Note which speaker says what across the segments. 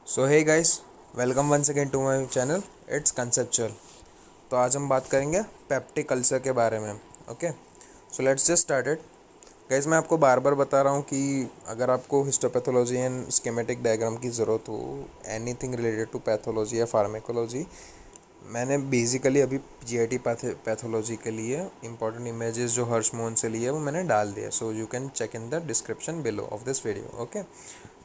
Speaker 1: So hey guys, welcome once again to my channel. It's conceptual. तो आज हम बात करेंगे पेप्टिक अल्सर के बारे में। Okay, so let's just started. Guys, मैं आपको बार बार बता रहा हूँ कि अगर आपको हिस्टोपैथोलॉजी एंड स्कीमेटिक डायग्राम की ज़रूरत हो, एनीथिंग रिलेटेड टू पैथोलॉजी या फार्मेकोलॉजी, मैंने बेसिकली अभी जीआईटी पैथोलॉजी के लिए इंपॉर्टेंट इमेजेस जो हर्ष मोहन से लिए वो मैंने डाल दिया। So you can check in the description below of this video. Okay,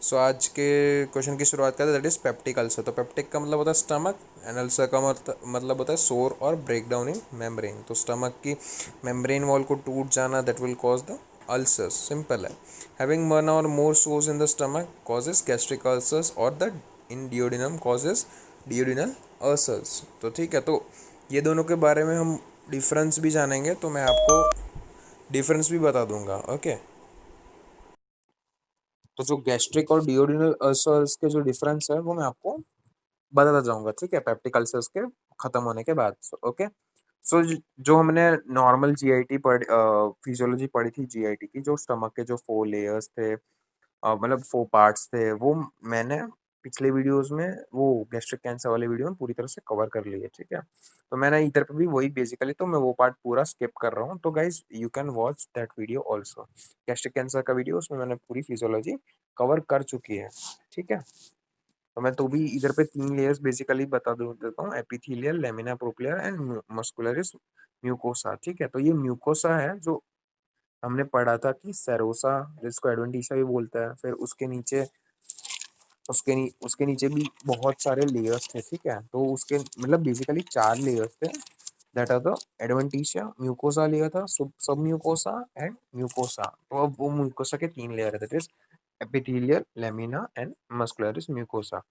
Speaker 1: so आज के क्वेश्चन की शुरुआत करते हैं, दैट इज पेप्टिक अल्सर। तो पेप्टिक का मतलब होता है स्टमक, एंड अल्सर का मतलब होता है सोर और ब्रेक डाउन इन मेम्ब्रेन। तो स्टमक की मेम्ब्रेन वॉल को टूट जाना, that will cause the ulcers. Simple है। हैविंग वन और more sores in the stomach causes gastric ulcers और the in duodenum causes duodenal ulcers. तो ठीक है, तो ये दोनों के बारे में हम डिफरेंस भी जानेंगे, तो मैं आपको डिफरेंस भी बता दूंगा। ओके, तो जो गैस्ट्रिक और डियोडिनल अल्सर्स के जो डिफरेंस है वो मैं आपको बताता जाऊंगा, ठीक है, पेप्टिक अल्सर्स के खत्म होने के बाद। ओके, सो जो हमने नॉर्मल जीआईटी फिजियोलॉजी पढ़ी थी, जीआईटी की जो स्टमक के जो 4 लेयर्स थे, मतलब 4 पार्ट्स थे, वो मैंने पिछले वीडियोस में, वो गैस्ट्रिक कैंसर वाले वीडियो में पूरी तरह से कवर कर लिया, ठीक है। तो मैंने इधर पे भी वही बेसिकली, तो मैं वो पार्ट पूरा स्किप कर रहा हूँ। तो guys you can watch that video also. Gastric cancer का वीडियो, उसमें मैंने पूरी फिजियोलॉजी कवर कर चुकी है, ठीक है। तो मैं तो भी इधर पे 3 लेयर्स बेसिकली बता देता हूँ, epithelial, lamina propria and muscularis mucosa, ठीक है। तो ये म्यूकोसा है जो हमने पढ़ा था कि सेरोसा, जिसको एडवेंटिसा भी बोलता है, फिर उसके नीचे भी बहुत सारे लेयर्स थे, ठीक है। तो उसके मतलब बेसिकली 4 लेयर्स थे, that are the adventitia, mucosa layer था, सब म्यूकोसा एंड म्यूकोसा। तो अब वो म्यूकोसा के 3 लेयर है, that is epithelial, lamina and muscularis mucosa.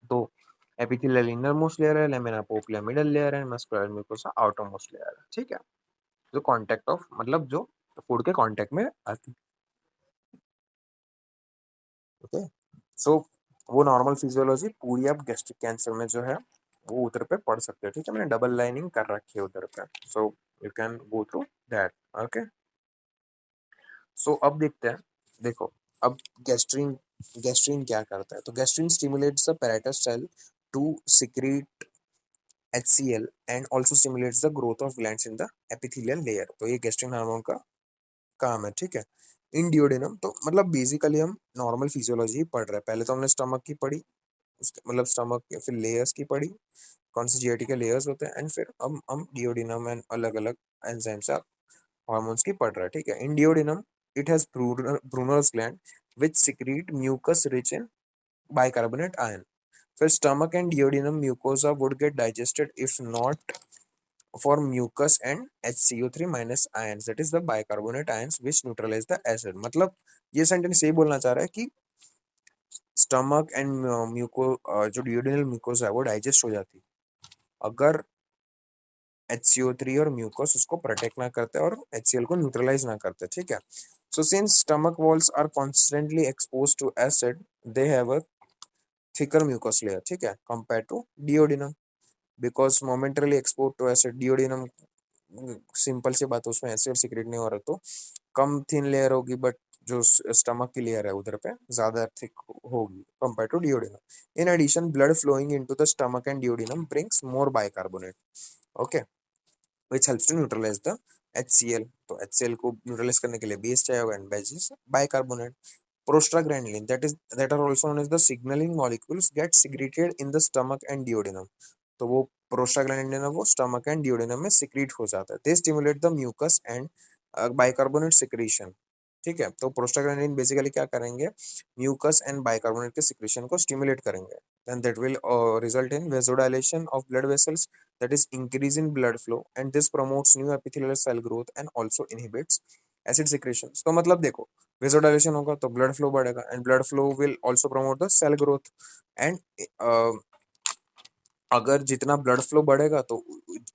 Speaker 1: तो एपिथेलियल इनर मोस्ट लेयर है, लेमिना पोपिला मिडल लेयर है, muscular mucosa outer most layer है, ठीक है। जो कांटेक्ट ऑफ मतलब जो फूड के कांटेक्ट में आती है। ओके, सो वो नॉर्मल फिजियोलॉजी पूरी आप गैस्ट्रिक कैंसर में जो है वो उधर पे पढ़ सकते हो, ठीक है। मैंने डबल लाइनिंग कर रखी है उधर पे, so you can go through that. Okay, so अब देखते हैं। देखो, अब गैस्ट्रिन गैस्ट्रिन क्या करता है? तो gastrin stimulates the parietal cell to secrete HCl and also stimulates the growth of glands in the epithelial layer। तो ये गैस्ट्रिन हार्मोन का काम है, ठीक है। इन डियोडिनम, तो मतलब बेसिकली हम नॉर्मल फिजियोलॉजी पढ़ रहे हैं। पहले तो हमने स्टमक की पढ़ी, उसके मतलब स्टमक के फिर लेयर्स की पढ़ी, कौन से जीआईटी के लेयर्स होते हैं, एंड फिर हम डियोडिनम एंड अलग अलग एंजाइम्स या हार्मोन्स की पढ़ रहे हैं, ठीक है। In duodenum it has Brunner's gland which secrete mucus rich in bicarbonate ion। फिर stomach and duodenum mucosa would get digested if not for mucus and HCO3 minus ions, that is the bicarbonate ions which neutralize the acid। मतलब ये sentence यही बोलना चाह रहा है कि stomach and जो डियोडिनल म्यूकोसा है वो डाइजेस्ट हो जाती अगर HCO3 और म्यूकोस उसको प्रोटेक्ट ना करते और HCl को न्यूट्रलाइज ना करते, ठीक है। So since stomach walls are constantly expose to acid, they have a thicker mucous layer, ठीक है, compare to duodenum. Because momentarily expose to acid, duodenum simple सी बात है, उसमें एसिड सीक्रेट नहीं हो रहा, तो कम थिन लेयर होगी, बट जो स्टमक की लेयर है उधर पे ज्यादा थिक होगी compare to duodenum. In addition, blood flowing into the stomach and duodenum brings more bicarbonate, okay, which helps to neutralize the HCl। तो HCl को न्यूट्रलाइज करने के लिए बेस चाहिए होगा, and base is bicarbonate. Prostaglandin, that are also known as the signaling molecules, get secreted in the stomach and duodenum। तो वो prostaglandin है, वो स्टमक एंड डियोडेनम में सिक्रीट हो जाता है। They stimulate the mucus and bicarbonate secretion, ठीक है। तो प्रोस्टाग्लैंडिन बेसिकली क्या करेंगे? म्यूकस एंड बाइकार्बोनेट के सिक्रीशन को स्टिमुलेट करेंगे। Then that will result in vasodilation of blood vessels, that is increase in blood flow, and this promotes new epithelial cell growth and also inhibits acid secretions। तो मतलब देखो, vasodilation होगा तो blood flow बढ़ेगा, and blood flow will also promote the cell growth, and अगर जितना blood flow बढ़ेगा तो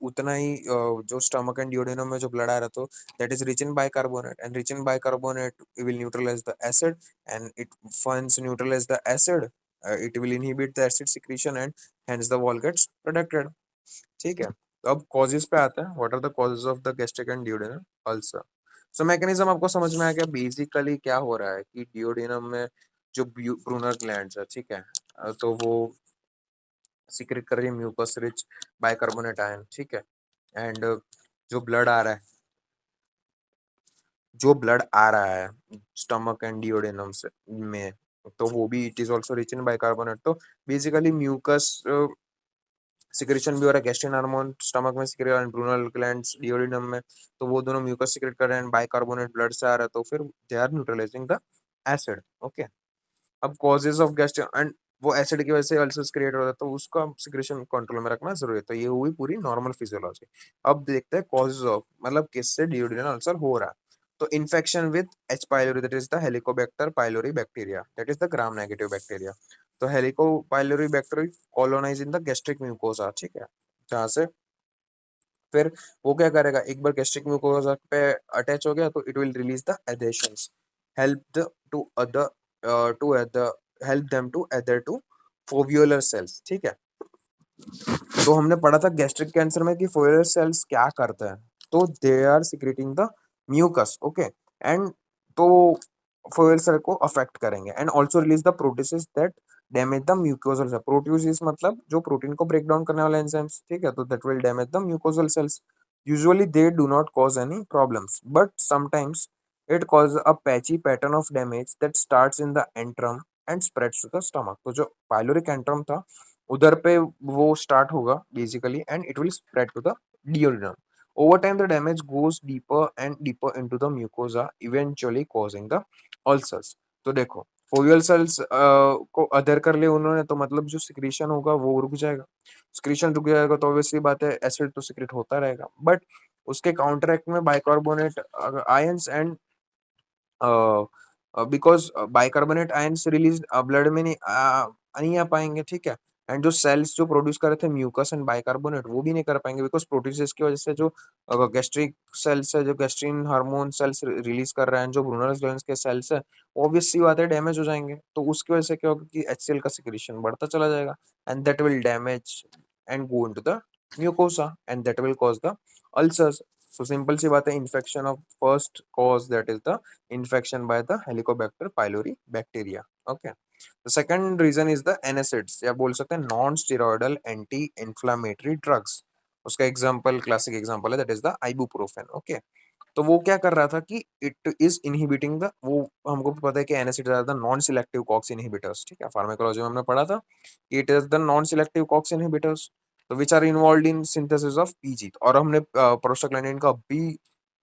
Speaker 1: उतना ही जो स्टमक एंड डियोडेनम में जो ब्लड आ रहा, तो that is rich in bicarbonate, and rich in bicarbonate will neutralise the acid, and it once neutralize the acid, it will inhibit the acid secretion and hence the wall gets protected, ठीक है। तो अब causes पे आता है, what are the causes of the gastric and duodenum ulcer. So mechanism आपको समझ में आ गया बेसिकली क्या हो रहा है कि डियोडेनम में जो ब्रूनर ग्लैंड्स है, ठीक है, तो वो सीक्रेट कर रही है म्यूकस रिच बाइकार्बोनेट आयन, ठीक है। एंड जो ब्लड आ रहा है जो ब्लड आ रहा है स्टमक एंड डिओडेनम से में, तो वो भी it is also rich in bicarbonate. तो बेसिकली म्यूकस सिक्रेशन भी हो रहा है, गैस्ट्रिन हार्मोन स्टमक में सिक्रेट हो रहा है, ब्रूनल ग्लैंड्स डिओडिनम में, तो वो दोनों म्यूकस सिक्रेट कर रहे हैं, बाइकार्बोनेट ब्लड से आ रहा है, तो फिर they are neutralising the acid. Okay, अब कॉजेज ऑफ गैस्ट्रिन एंड वो एसिड की वजह से अल्सर्स क्रिएट हो रहा है, तो उसका सिक्रेशन कंट्रोल में रखना जरूरी है। तो ये हुई पूरी नॉर्मल फिजियोलॉजी। अब देखते हैं कॉजेज ऑफ, मतलब किससे डिओड्रेनल अल्सर हो रहा है। तो infection with H pylori, that is the helicobacter pylori bacteria, that is the gram negative bacteria. तो helico pylori bacteria colonize in the gastric mucosa, ठीक है, जहाँ से फिर वो क्या करेगा, एक बार गैस्ट्रिक म्यूकोसा पे अटैच हो गया तो it will release the adhesins, help the to other to other help them to other to foveolar cells, ठीक है। तो हमने पढ़ा था गैस्ट्रिक कैंसर में कि फोवियोलर सेल्स क्या करते हैं, तो they are secreting the mucus, okay, and तो फोवियोलर सेल को अफेक्ट करेंगे and also release the proteases that damage the mucosal cell. Proteases मतलब जो प्रोटीन को ब्रेक डाउन करने वाले एंजाइम्स, ठीक है, तो that will damage the mucosal cells. Usually they do not cause any problems, but sometimes it cause a patchy pattern of damage that starts in the antrum and spreads to the stomach. तो जो pyloric antrum था उधर पे वो start होगा basically and it will spread to the duodenum. Over time, the damage goes deeper and deeper into the mucosa, eventually causing the ulcers. तो देखो, foveal sales को अदर कर लिया उन्होंने, तो मतलब जो सिक्रीशन होगा वो रुक जाएगा। सिक्रीशन रुक जाएगा तो ऑब्वियसली बात है एसिड तो सिक्रेट होता रहेगा, बट उसके काउंटरएक्ट में bicarbonate ions and because bicarbonate ions release blood में नहीं आ पाएंगे, ठीक है। एंड जो सेल्स जो प्रोड्यूस कर रहे थे म्यूकस एंड बाइकार्बोनेट वो भी नहीं कर पाएंगे, बिकॉज प्रोड्यूसेस की वजह से जो गैस्ट्रिक सेल्स है, जो गैस्ट्रिन हार्मोन सेल्स रिलीज कर रहे हैं, जो ब्रूनल ग्लैंड्स के सेल्स है, ऑब्वियस सी बात है डैमेज हो जाएंगे। तो उसकी वजह से क्या होगा कि एचसीएल का सिक्रीशन बढ़ता चला जाएगा and that will damage and go into the mucosa and that will cause the ulcers. So simple सी बात है, infection of first cause that is the infection by the Helicobacter pylori bacteria. Okay. The second reason is the NSAIDs, या बोल सकते हैं non steroidal anti inflammatory drugs. उसका example, classic example है, that is the ibuprofen. Okay, तो वो क्या कर रहा था कि इट इज इनहिबिटिंग द, वो हमको पता है कि NSAIDs are the non selective COX inhibitors, ठीक है, फार्माकोलॉजी में हमने पढ़ा था कि it is the non selective COX inhibitors, तो which are involved in synthesis of PG. और हमने प्रोस्टाग्लैंडिन का भी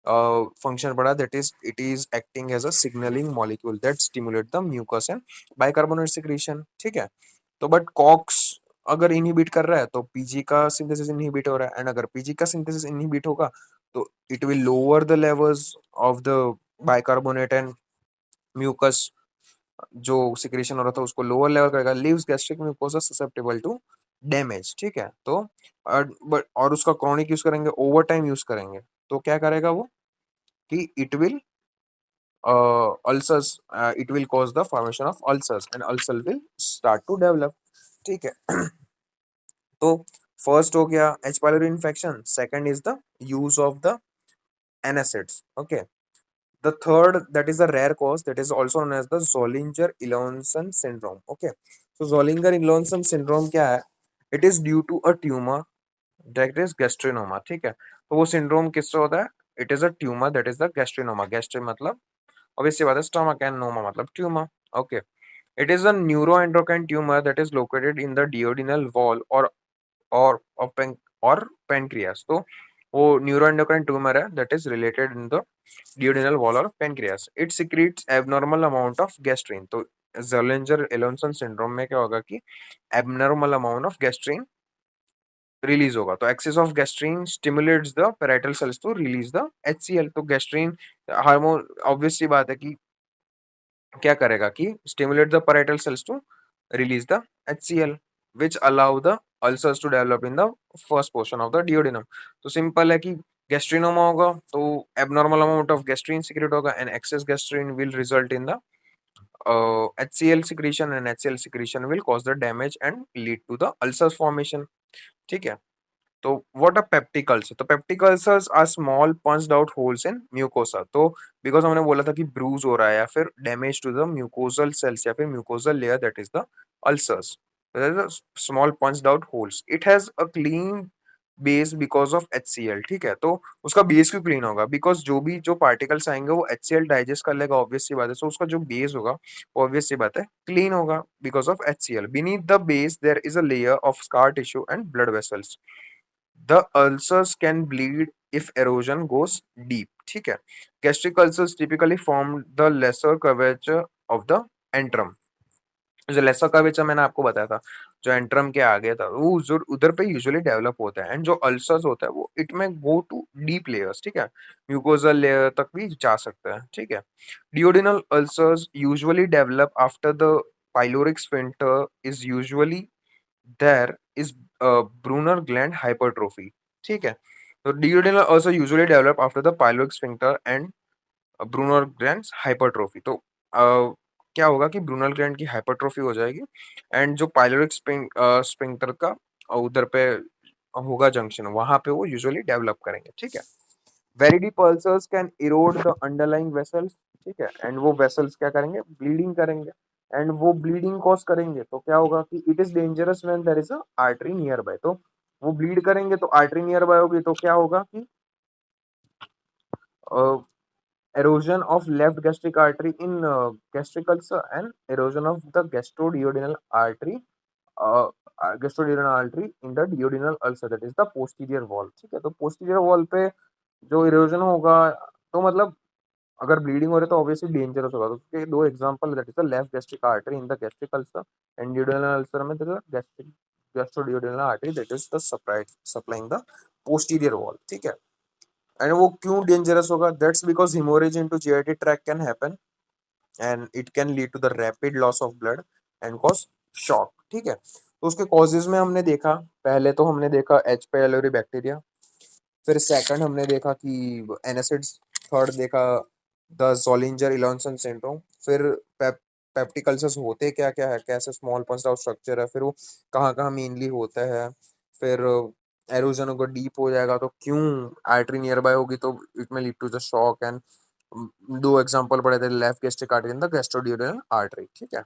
Speaker 1: फंक्शन पढ़ा, that is it is acting as a signalling molecule that stimulate the mucus and bicarbonate secretion, ठीक है। तो but COX अगर इनहिबिट कर रहा है तो पीजी का सिंथेसिस इनहिबिट हो रहा है, एंड अगर पीजी का सिंथेसिस इनहिबिट होगा तो it will lower the levels of the bicarbonate and mucus, जो सिक्रेशन हो रहा था उसको लोअर लेवल करेगा, leaves gastric mucosa susceptible to damage, ठीक है। तो बट और उसका क्रॉनिक यूज करेंगे, ओवर टाइम यूज करेंगे, तो क्या करेगा वो कि it will ulcers, it will cause the formation of ulcers and ulcer will start to develop, ठीक है। तो फर्स्ट हो गया H pylori infection, second is the use of the NSAIDs, okay. The third, that is a rare cause, that is also known as the Zollinger-Ellison syndrome. Okay, so Zollinger-Ellison syndrome क्या है? It is due to a tumor that is gastrinoma. ठीक है, तो वो syndrome किससे होता है? It is a tumor that is the gastrinoma. Gastrin मतलब obviously बात है stomach and noma मतलब tumor. Okay, it is a neuroendocrine tumor that is located in the duodenal wall or pancreas. तो वो neuroendocrine tumor है that is related in the duodenal wall or pancreas. It secretes abnormal amount of gastrin. तो Zollinger-Ellison syndrome में क्या होगा कि abnormal amount of gastrin release होगा, तो excess of gastrin stimulates the parietal cells to release the HCl. तो gastrin hormone obvious सी बात है कि क्या करेगा कि stimulate the parietal cells to release the HCl which allow the ulcers to develop in the first portion of the duodenum. तो simple है कि गैस्ट्रिनोमा होगा तो abnormal amount of gastrin secrete होगा and excess gastrin will result in the HCl secretion, and HCl secretion will cause the damage and lead to the ulcers formation, ठीक है। तो what a peptic ulcer, तो peptic ulcers are small punched out holes in mucosa. तो because हमने बोला था कि Bruges हो रहा है या फिर damage to the mucosal cells या फिर mucosal layer, that is the ulcers. There is a small punched out holes. It has a clean base because of HCl, ठीक है। तो उसका बेस क्यों क्लीन होगा? बिकॉज जो भी जो पार्टिकल्स आएंगे वो HCl डाइजेस्ट कर लेगा, ऑब्वियस सी बात है। सो उसका जो बेस होगा वो ऑब्वियस सी बात है क्लीन होगा because of HCl। Beneath the base there is a layer of scar tissue and blood vessels. The ulcers can bleed if erosion goes deep, ठीक है। Gastric ulcers typically form the lesser curvature of the antrum. जो lesser curvature मैंने आपको बताया था, जो antrum के आगे था, वो उधर पे यूजुअली डेवलप होता है। एंड जो अल्सर्स होता है वो इट में गो टू डीप लेयर्स, ठीक है। म्यूकोजल लेयर तक भी जा सकता है, ठीक है। Duodenal ulcers usually develop after the pyloric sphincter is usually there is Brunner gland hypertrophy, ठीक है। तो duodenal ulcer usually develop after the pyloric sphincter and Brunner gland hypertrophy. तो क्या होगा कि ब्रूनल ग्लैंड की हाइपरट्रोफी हो जाएगी एंड जो पाइलोरिक स्फिंक्टर का उधर पे होगा जंक्शन, वहां पे वो यूजुअली डेवलप करेंगे, ठीक है। Very deep ulcers can Erode the underlying vessels, ठीक है। एंड वो वेसल्स क्या करेंगे? ब्लीडिंग करेंगे। एंड वो ब्लीडिंग कॉज करेंगे तो क्या होगा कि it is dangerous when there is a artery nearby. तो वो ब्लीड करेंगे तो आर्टरी नियर बाय होगी, तो क्या होगा कि erosion of left gastric artery in gastric ulcer and erosion of the gastroduodenal artery, uh, gastroduodenal artery in the duodenal ulcer, that is the posterior wall, ठीक है। तो posterior wall पे जो इरोजन होगा, तो मतलब अगर ब्लीडिंग हो रही है तो ऑब्वियसली डेंजरस होगा। तो उसके दो example, that is the left gastric artery in the gastric ulcer and duodenal ulcer में the gastric gastroduodenal artery that is the supplying the posterior wall, ठीक है। एंड वो क्यों डेंजरस होगा? That's because haemorrhage into GIT tract can happen and it can lead to the rapid loss of blood and cause shock, ठीक है। तो उसके causes में हमने देखा, पहले तो हमने देखा एच पाइलोरी बैक्टीरिया, फिर सेकंड हमने देखा कि एनासिड्स, थर्ड देखा द जोलिंजर इलॉन्सन सिंड्रोम, फिर पेप्टिक अल्सर्स होते क्या क्या है, कैसे स्मॉल पॉन्स ऑफ स्ट्रक्चर है, फिर वो कहाँ कहाँ मेनली होता है, फिर एरोजन अगर डीप हो जाएगा तो क्यों, आर्टरी नियर बाय होगी तो इट में lead to the shock. And दो एग्जांपल पढ़े थे, left gastric artery and the gastroduodenal artery, ठीक है।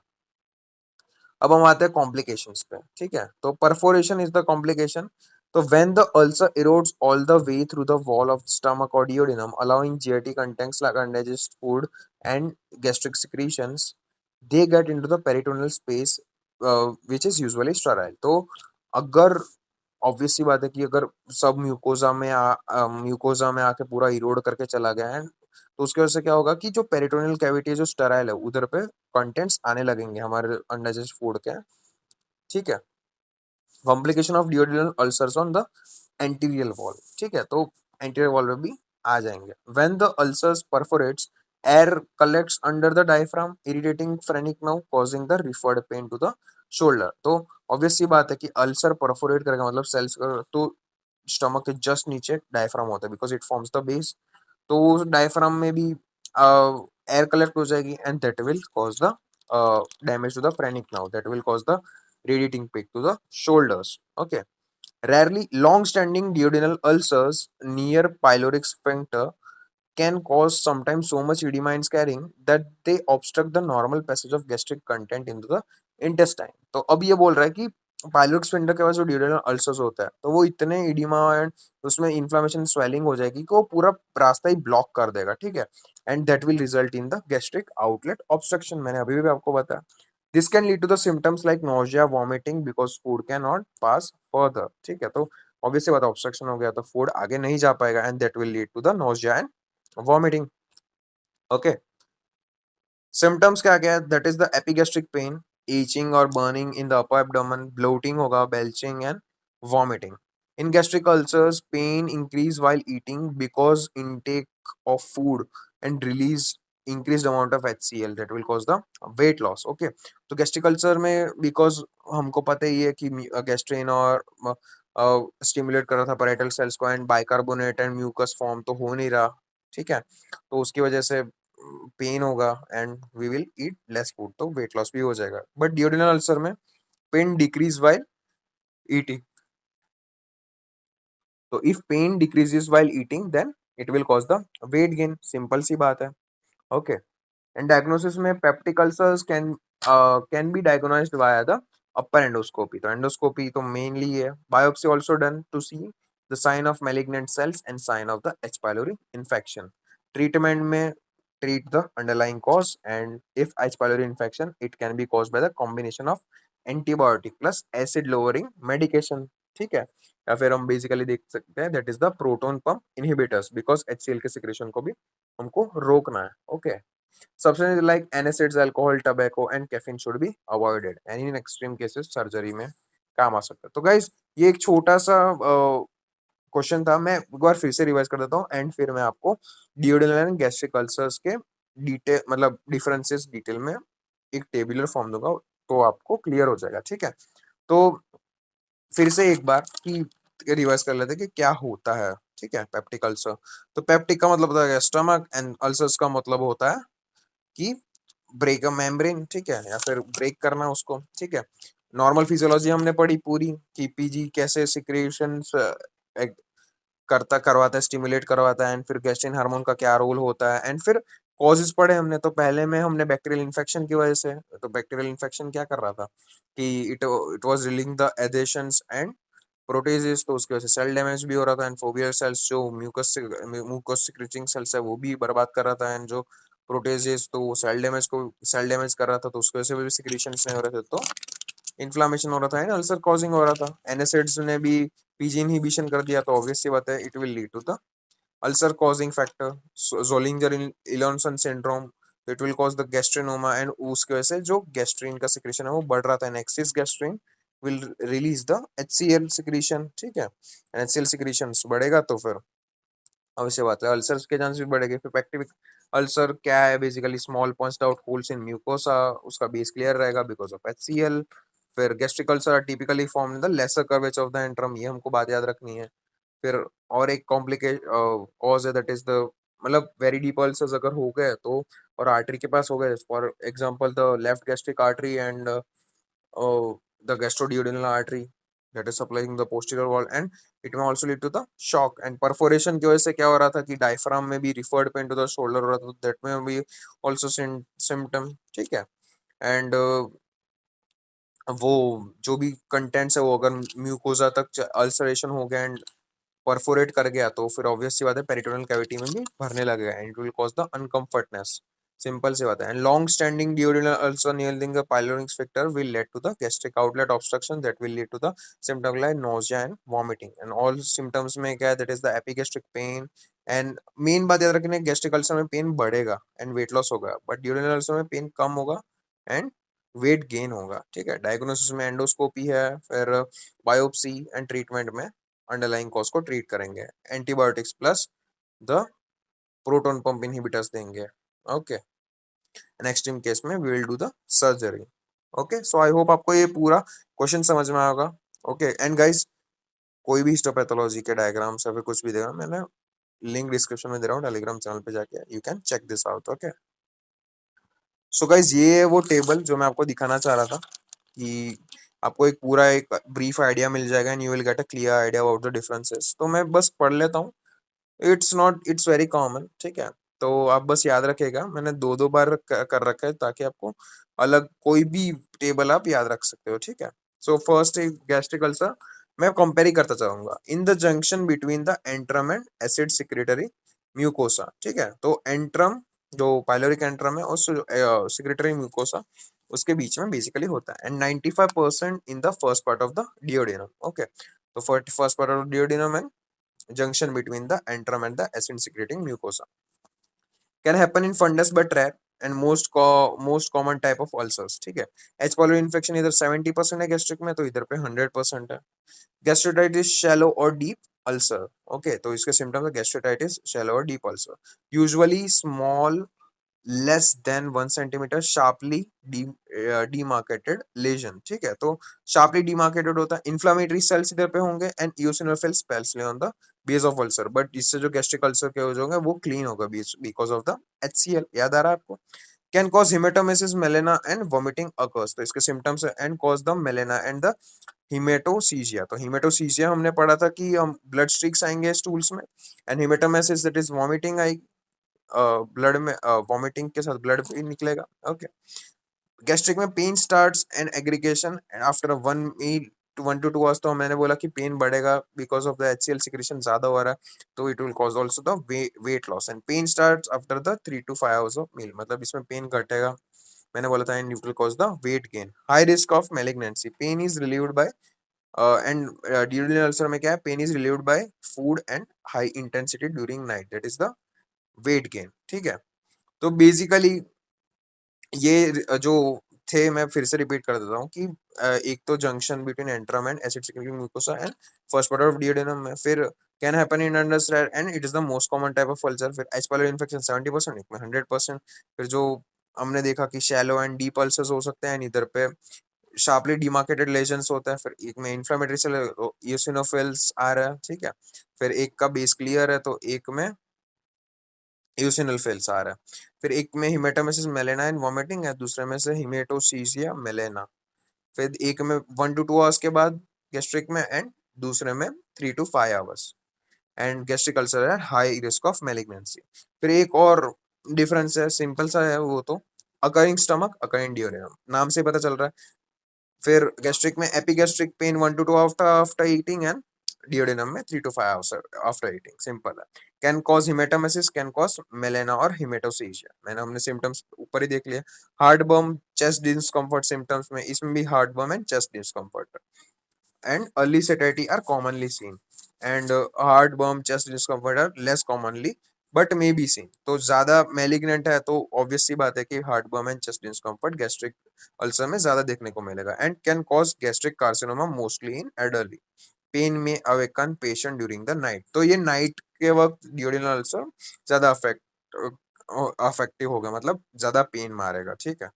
Speaker 1: अब हम आते हैं कॉम्प्लिकेशंस पे, ठीक है। तो परफोरेशन इज द कॉम्प्लिकेशन। तो when the ulcer erodes all the way through the wall of the stomach or duodenum, allowing GIT contents like undigested food and gastric secretions, they get into the peritoneal space, which is usually sterile. तो अगर obvious सी बात है कि अगर सब mucosa में आके पूरा इरोड करके चला गया है, तो उसकी वजह से क्या होगा कि जो पेरिटोनियल कैविटी है जो स्टेराइल है, उधर पे कंटेंट्स आने लगेंगे हमारे अनडाइजेस्ट फूड के, ठीक है। Complication of duodenal ulcers on the anterior wall, ठीक है। तो एंटीरियर वॉल में भी आ जाएंगे। When the ulcers perforates, air collects under the diaphragm irritating phrenic nerve causing the referred pain to the shoulder. तो ऑब्वियस सी बात है कि अल्सर परफोरेट करेगा मतलब सेल्स, तो स्टमक के जस्ट नीचे डायफ्राम होता है because it forms the base. तो डायफ्राम में भी एयर कलेक्ट हो जाएगी and that will cause the damage to the phrenic nerve, that will cause the radiating peak to the shoulders. Okay. Rarely, long-standing duodenal ulcers near pyloric sphincter can cause sometimes so much edema and scarring that they obstruct the normal passage of gastric content into the intestine. तो अब ये बोल रहा है कि pyloric sphincter के पास जो duodenal ulcers होता है तो वो इतने इडिमा एंड उसमें इन्फ्लेमेशन स्वेलिंग हो जाएगी कि वो पूरा रास्ता ही ब्लॉक कर देगा, ठीक है। And that will result in the gastric outlet obstruction, मैंने अभी भी आपको बताया। This can lead to the symptoms like nausea, vomiting because food can not pass further, ठीक है। तो ऑब्वियसली बात, ऑब्स्ट्रक्शन हो गया तो फूड आगे नहीं जा पाएगा and that will lead to the nausea and vomiting. Okay, symptoms क्या क्या है? That is the epigastric pain, itching और burning in the upper abdomen, bloating होगा, belching and vomiting. In gastric ulcers pain increase while eating because intake of food and release increased amount of HCl that will cause the weight loss. Okay, तो gastric ulcer में because हमको पता ही है कि gastrin और stimulate कर रहा था पैराइटल सेल्स को and bicarbonate and mucus form तो हो नहीं रहा, ठीक है। तो उसकी वजह से पेन होगा and we will eat less food, तो वेट लॉस भी हो जाएगा। बट डिओडिनल अल्सर में पेन डिक्रीज वाइल ईटिंग, तो if pain decreases while eating then it will cause the weight gain, simple सी बात है। ओके, एंड डायग्नोसिस में peptic ulcers can can be diagnosed via the upper endoscopy. तो endoscopy तो mainly है। Biopsy also done to see the sign of malignant sales and sign of the H pylori infection. Treatment में treat the underlying cause, and if H pylori infection it can be caused by the combination of antibiotic plus acid lowering medication। ठीक है, या फिर हम basically देख सकते हैं that is the proton pump inhibitors, because HCl के secretion को भी हमको रोकना है। Okay, substances like NSAIDs, alcohol, tobacco and caffeine should be avoided, and in extreme cases surgery में काम आ सकता है। तो गाइज ये एक छोटा सा क्वेश्चन था, मैं एक बार फिर से रिवाइज कर देता हूँ एंड फिर मैं आपको डिओडेनल एंड गैस्ट्रिक अल्सर्स के डिटेल मतलब डिफरेंसेस डिटेल में एक टेबुलर फॉर्म दूंगा, तो आपको क्लियर हो जाएगा। ठीक है, तो फिर से एक बार की रिवाइज कर लेते हैं कि क्या होता है। ठीक है, पेप्टिक अल्सर, तो पेप्टिक का मतलब होता है स्टमक, एंड अल्सर्स का मतलब होता है कि ब्रेक अ मेम्ब्रेन। ठीक है, या फिर ब्रेक करना उसको। ठीक है, नॉर्मल फिजियोलॉजी हमने पढ़ी पूरी कि पीजी कैसे सिक्रेशन करवाता है, स्टिमुलेट करवाता है, एंड फिर गैस्ट्रिन हार्मोन का क्या रोल होता है, एंड फिर कॉजेस पढ़े हमने। तो पहले में हमने बैक्टीरियल इन्फेक्शन की वजह से, तो बैक्टीरियल इन्फेक्शन क्या कर रहा था कि it was releasing the adhesins and proteases, तो उसकी वजह से सेल डैमेज भी हो रहा था, एंड फोबियल सेल्स जो म्यूकस सिक्रीटिंग सेल्स है वो भी बर्बाद कर रहा था, एंड जो प्रोटेजेस तो सेल डैमेज कर रहा था, तो उसकी वजह से भी सिक्रीशंस नहीं हो रहे थे, तो इन्फ्लामेशन हो रहा था एंड अल्सर कॉजिंग हो रहा था। एनएसएड्स ने भी पीजी इनहिबिशन कर दिया, तो ऑब्वियस सी बात है it will lead to the ulcer causing factor Zollinger Ellison syndrome, it will cause the gastrinoma, and उसकी वजह से जो गैस्ट्रिन का सिक्रेशन है वो बढ़ रहा था, and axis gastrin will release the HCl secretion. ठीक है, HCl सिक्रीशन बढ़ेगा तो फिर अवश्य बात है अल्सर्स के चांस भी बढ़ेंगे। फिर पैक्टिक अल्सर क्या है, basically small points out holes in mucosa, उसका बेस क्लियर रहेगा बिकॉज ऑफ HCl। फिर gastric ulcer are typically form in the lesser curvature of the antrum, ये हमको बात याद रखनी है। फिर और एक कॉम्प्लिकेट कॉज है दैट इज द मतलब वेरी डीप अल्सर्स अगर हो गए तो, और आर्टरी के पास हो गए, for example the left gastric artery and the gastroduodenal artery that is supplying the posterior wall, and it may also lead to the shock and perforation की वजह से क्या हो रहा था कि डायफ्राम में भी referred pain to the shoulder हो रहा था, दैट में भी ऑल्सो सिम्टम। ठीक है, एंड वो जो भी कंटेंट्स है वो अगर म्यूकोजा तक अल्सरेशन हो गया एंड परफोरेट कर गया, तो फिर ऑब्वियस सी बात है पेरिटोनियल कैविटी में भी भरने लगेगा, and it will cause the uncomfortness. Simple सी बात है, and long standing duodenal ulcer nearing the pyloric sphincter will lead to the gastric outlet obstruction that will lead to the symptom like nausea and vomiting, and all symptoms में क्या है that is the epigastric pain, and main बात याद रखनी है gastric ulcer में pen बढ़ेगा and weight loss होगा, बट ड्यूरेनल अल्सर में पेन कम होगा एंड वेट गेन होगा। ठीक है, डायग्नोसिस में एंडोस्कोपी है, फिर बायोप्सी, एंड ट्रीटमेंट में अंडरलाइंग कॉज को ट्रीट करेंगे, antibiotics plus the proton pump inhibitors देंगे। ओके, नेक्स्ट इन केस में we will do the surgery. Okay, so I hope आपको ये पूरा क्वेश्चन समझ में आएगा। ओके, एंड गाइस कोई भी हिस्टोपैथोलॉजी के डायग्राम्स या फिर कुछ भी देगा, मैंने लिंक डिस्क्रिप्शन में दे रहा हूँ, टेलीग्राम चैनल पे जाके you can check this out. Okay, so guys ये है वो टेबल जो मैं आपको दिखाना चाह रहा था कि आपको एक पूरा एक ब्रीफ आइडिया मिल जाएगा and you will get a clear idea about the differences. तो मैं बस पढ़ लेता हूँ, इट्स वेरी कॉमन। ठीक है, तो आप बस याद रखिएगा, मैंने दो दो बार कर रखा है ताकि आपको अलग कोई भी टेबल आप याद रख सकते हो। ठीक है, सो फर्स्ट गैस्ट्रिक अल्सर मैं कंपेयर ही करता चाहूंगा in the junction between the antrum and acid secretory mucosa. ठीक है, तो एंट्रम जो पाइलोरिक एंट्रम है और सिक्रेटरी म्यूकोसा उसके बीच में बेसिकली होता है, and 95% in the first part of the duodenum. Okay, तो first part of duodenum and junction between the antrum and the acid secreting mucosa can happen in fundus but rare and most common type of ulcers। ठीक है, H pylori infection इधर 70% है gastric में, तो इधर पे 100% है। गैस्ट्रोटाइटिस शैलो और डीप अल्सर। ओके, तो इसके सिम्टम्स है गैस्ट्रोटाइटिस शैलो और deep ulcer, usually small less than 1 centimetre sharply demarcated lesion. ठीक है, तो शार्पली डीमार्केटेड होता है, इन्फ्लामेटरी सेल्स इधर पे होंगे and eosinophil spells on the base of ulcer, but इससे जो गैस्ट्रिक अल्सर के हो जाएंगे वो क्लीन होगा बिकॉज ऑफ द HCl। याद आ रहा है आपको? Can cause haematemesis melaena and vomiting occurs, तो इसके symptoms and cause the melaena and the haematochezia. तो हिमेटोसीजिया हमने पढ़ा था कि हम ब्लड स्ट्रीक्स आएंगे स्टूल्स में, and haematemesis that is vomiting आएगी, ब्लड में वॉमिटिंग के साथ ब्लड भी निकलेगा। ओके, गैस्ट्रिक में pain starts and aggregation and after 1 to 2 hours, तो मैंने बोला कि पेन बढ़ेगा because of the HCl secretion ज्यादा हो रहा है, तो it will cause also the weight loss and pain starts after the 3 to 5 hours of meal, मतलब इसमें पेन घटेगा, मैंने बोला था, and it will cause the weight gain, high risk of malignancy, pain is relieved by and duodenal ulcer में क्या है, pain is relieved by food and high intensity during night, that is the weight gain, ठीक है। तो basically ये जो थे, मैं फिर से रिपीट कर देता हूँ कि एक तो junction between antrum and acid secreting mucosa and first part of duodenum में, फिर can happen in understand and it is the most common type of ulcer, फिर एच पाइलोरी इन्फेक्शन 70%, एक में 100%, फिर जो हमने देखा कि शैलो एंड डीप अल्सर्स हो सकते हैं, इधर पे शार्पली डिमार्केटेड लेजन्स होता है, फिर एक में इन्फ्लेमेटरी सेल इओसिनोफिल्स आ रहा है, ठीक है, फिर एक का बेस क्लियर है तो एक में eosinophil फेल्स आ रहा है, फिर एक में हिमेटामेसिस मेलेना एंड वॉमिटिंग है, दूसरे में से हिमेटोसीसिया मेलेना, फिर एक में 1 to 2 hours के बाद गैस्ट्रिक में, एंड दूसरे में 3 to 5 hours, and gastric ulcer है हाई रिस्क ऑफ मेलिग्नेंसी। फिर एक और डिफरेंस है, सिंपल सा है वो, तो अकरिंग स्टमक अकरिंग ड्यूरेनम, नाम से पता चल रहा है। फिर गैस्ट्रिक में epigastric pain 1 to 2 after after eating, and duodenum में 3 to 5 hours after eating, simple है। Can cause haematemesis, can cause melaena और हिमेटोसीजिया, मैंने हमने सिम्टम्स ऊपर ही देख लिया। Heartburn, chest discomfort symptoms में, इसमें भी heartburn and chest discomfort and early satiety are commonly seen, and heartburn, chest discomfort are less commonly but may be seen, तो ज्यादा malignant है तो ऑब्वियस सी बात है कि heartburn and chest discomfort gastric ulcer में ज्यादा देखने को मिलेगा, and can cause gastric carcinoma mostly in elderly, pain में awaken patient during the night, तो ये नाइट के वक्त ड्यूरिनल अल्सर ज्यादा अफेक्टिव होगा, मतलब ज्यादा पेन मारेगा, ठीक है।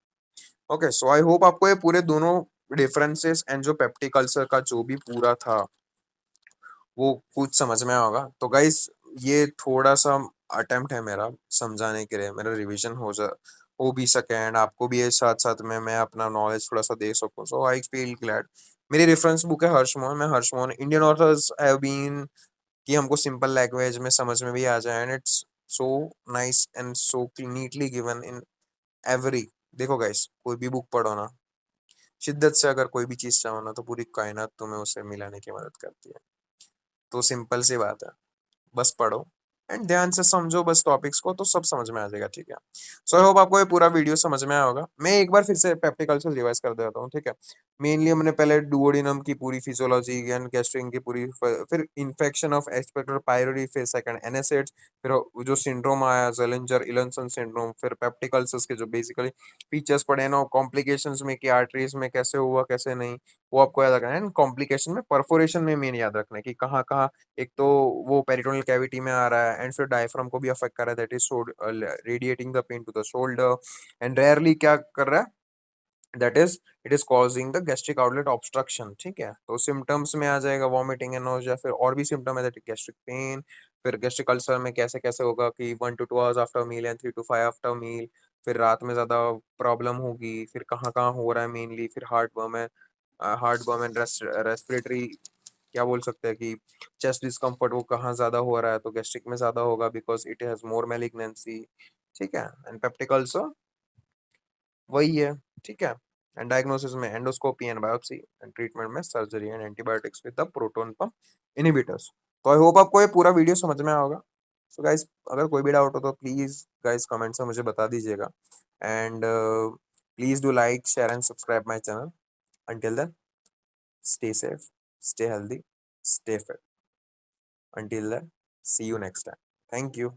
Speaker 1: ओके, सो आई होप आपको ये पूरे दोनों डिफरेंसेस एंड जो पेप्टिक अल्सर का जो भी पूरा था वो कुछ समझ में आया होगा। तो गाइस, ये थोड़ा सा अटेम्प्ट है मेरा समझाने के लिए, मेरा रिवीजन हो भी सके एंड आपको भी ये साथ साथ में मैं अपना नॉलेज थोड़ा सा दे सकूं, सो आई फील ग्लैड। मेरी रेफरेंस बुक है हर्षमोहन, मैं हर्षमोहन इंडियन ऑथर्स हैव बीन, कि हमको सिंपल लैंग्वेज में समझ में भी आ जाए, and it's so nice and so neatly given in every. देखो गाइस, कोई भी बुक पढ़ो ना, शिद्दत से अगर कोई भी चीज चाहो ना, तो पूरी कायनात तुम्हें उसे मिलाने की मदद करती है, तो सिंपल सी बात है, बस पढ़ो एंड ध्यान से समझो बस टॉपिक्स को, तो सब समझ में आ जाएगा, ठीक है। सो आई होप आपको ये पूरा वीडियो समझ में आया होगा। मैं एक बार फिर से पेप्टिक अल्सर रिवाइज कर देता हूँ, ठीक है। मेनली हमने पहले डुओडिनम की पूरी फिजियोलॉजी एंड गैस्ट्रिक की पूरी, फिर इन्फेक्शन ऑफ एक्सपेक्टर पायरोरी, फिर सेकंड एनएसएड्स, फिर वो जो सिंड्रोम आया जेलिंजर इलनसन सिंड्रोम, फिर पेप्टिक अल्सर्स के जो बेसिकली फीचर्स पढ़े ना, कॉम्प्लिकेशंस में कि आर्टरीज में कैसे हुआ कैसे नहीं, वो आपको याद रखना है, एंड कॉम्प्लिकेशन में परफोरेशन में मेन याद रखना है कि कहाँ कहाँ, एक तो वो पेरिटोनल कैविटी में आ रहा है, एंड फिर डायफ्राम को भी अफेक्ट कर रहा है, that is radiating the pain to the shoulder, and rarely क्या कर रहा है, that is it is causing the gastric outlet obstruction, ठीक है। तो सिम्टम्स में आ जाएगा वॉमिटिंग एंड नोजिया, फिर और भी सिम्टम है, दैट इज गैस्ट्रिक पेन, फिर गैस्ट्रिक अल्सर में कैसे कैसे होगा कि 1 to 2 hours after meal and 3 to 5 after meal, फिर रात में ज्यादा प्रॉब्लम होगी, फिर कहाँ कहाँ हो रहा है मेनली, फिर हार्ट बर्न एंड रेस्पिरेटरी, क्या बोल सकते हैं कि चेस्ट डिस्कम्फर्ट वो कहाँ ज्यादा हो रहा है, तो गैस्ट्रिक में ज्यादा होगा because it has more malignancy, ठीक है। एंड पेप्टिक अल्सर वही है, ठीक है। एंड डायग्नोसिस में endoscopy and biopsy, and treatment में surgery and antibiotics with the proton pump inhibitors. तो आई होप आपको ये पूरा वीडियो समझ में आया होगा। सो गाइस, अगर कोई भी डाउट हो तो प्लीज गाइस कमेंट से मुझे बता दीजिएगा, and please do like share and subscribe my channel. Until then, stay safe, stay healthy, stay fit. Until then, see you next time. Thank you.